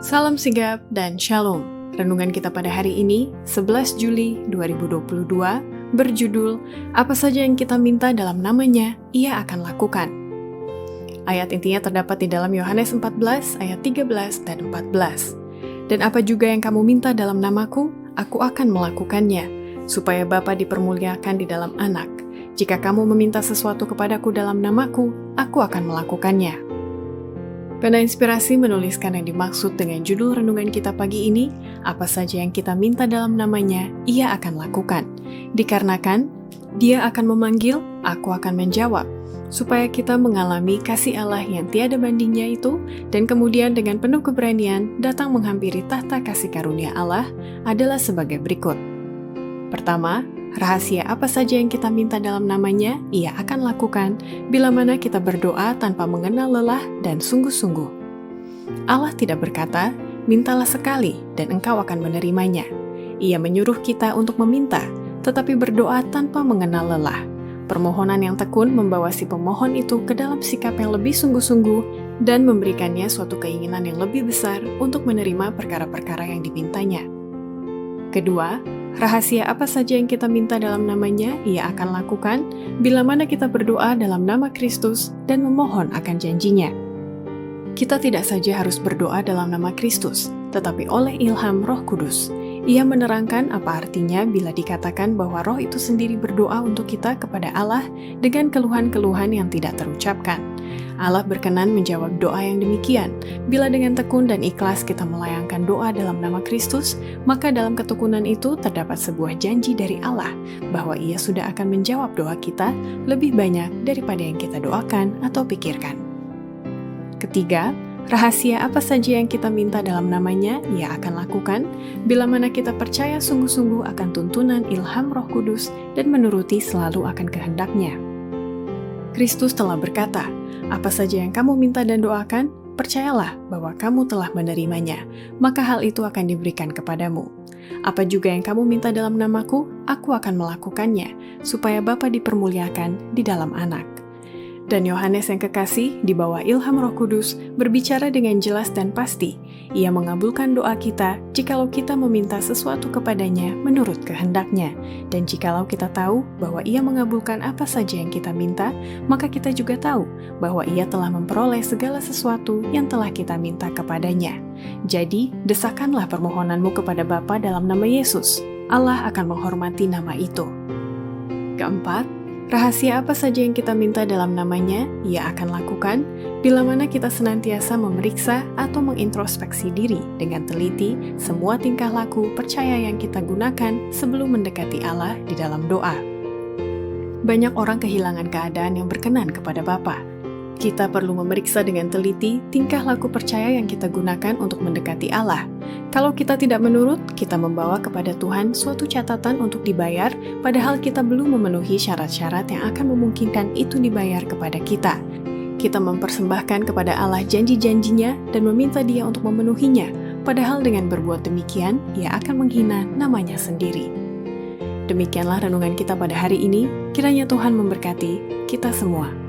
Salam sigap dan shalom. Renungan kita pada hari ini, 11 Juli 2022, berjudul, Apa saja yang kita minta dalam namanya, Ia akan lakukan. Ayat intinya terdapat di dalam Yohanes 14, ayat 13 dan 14. Dan apa juga yang kamu minta dalam namaku, aku akan melakukannya, supaya Bapa dipermuliakan di dalam Anak. Jika kamu meminta sesuatu kepadaku dalam namaku, aku akan melakukannya. Pena Inspirasi menuliskan yang dimaksud dengan judul renungan kita pagi ini, apa saja yang kita minta dalam namanya, Ia akan lakukan. Dikarenakan, Dia akan memanggil, aku akan menjawab, supaya kita mengalami kasih Allah yang tiada bandingnya itu, dan kemudian dengan penuh keberanian datang menghampiri tahta kasih karunia Allah adalah sebagai berikut. Pertama, rahasia apa saja yang kita minta dalam namanya, Ia akan lakukan bila mana kita berdoa tanpa mengenal lelah dan sungguh-sungguh. Allah tidak berkata, mintalah sekali dan engkau akan menerimanya. Ia menyuruh kita untuk meminta, tetapi berdoa tanpa mengenal lelah. Permohonan yang tekun membawa si pemohon itu ke dalam sikap yang lebih sungguh-sungguh dan memberikannya suatu keinginan yang lebih besar untuk menerima perkara-perkara yang dimintanya. Kedua, rahasia apa saja yang kita minta dalam namanya, Ia akan lakukan bila mana kita berdoa dalam nama Kristus dan memohon akan janjinya. Kita tidak saja harus berdoa dalam nama Kristus, tetapi oleh ilham Roh Kudus. Ia menerangkan apa artinya bila dikatakan bahwa Roh itu sendiri berdoa untuk kita kepada Allah dengan keluhan-keluhan yang tidak terucapkan. Allah berkenan menjawab doa yang demikian. Bila dengan tekun dan ikhlas kita melayangkan doa dalam nama Kristus, maka dalam ketekunan itu terdapat sebuah janji dari Allah bahwa Ia sudah akan menjawab doa kita lebih banyak daripada yang kita doakan atau pikirkan. Ketiga, rahasia apa saja yang kita minta dalam namanya, Ia akan lakukan bila mana kita percaya sungguh-sungguh akan tuntunan ilham Roh Kudus dan menuruti selalu akan kehendak-Nya. Kristus telah berkata, apa saja yang kamu minta dan doakan, percayalah bahwa kamu telah menerimanya, maka hal itu akan diberikan kepadamu. Apa juga yang kamu minta dalam namaku, aku akan melakukannya, supaya Bapa dipermuliakan di dalam Anak. Dan Yohanes yang kekasih, di bawah ilham Roh Kudus, berbicara dengan jelas dan pasti. Ia mengabulkan doa kita jikalau kita meminta sesuatu kepadanya menurut kehendak-Nya. Dan jikalau kita tahu bahwa Ia mengabulkan apa saja yang kita minta, maka kita juga tahu bahwa Ia telah memperoleh segala sesuatu yang telah kita minta kepadanya. Jadi, desakanlah permohonanmu kepada Bapa dalam nama Yesus. Allah akan menghormati nama itu. Keempat, rahasia apa saja yang kita minta dalam namanya, Ia akan lakukan bila mana kita senantiasa memeriksa atau mengintrospeksi diri dengan teliti semua tingkah laku percaya yang kita gunakan sebelum mendekati Allah di dalam doa. Banyak orang kehilangan keadaan yang berkenan kepada Bapa. Kita perlu memeriksa dengan teliti tingkah laku percaya yang kita gunakan untuk mendekati Allah. Kalau kita tidak menurut, kita membawa kepada Tuhan suatu catatan untuk dibayar, padahal kita belum memenuhi syarat-syarat yang akan memungkinkan itu dibayar kepada kita. Kita mempersembahkan kepada Allah janji-janjinya dan meminta Dia untuk memenuhinya, padahal dengan berbuat demikian, Ia akan menghina namanya sendiri. Demikianlah renungan kita pada hari ini, kiranya Tuhan memberkati kita semua.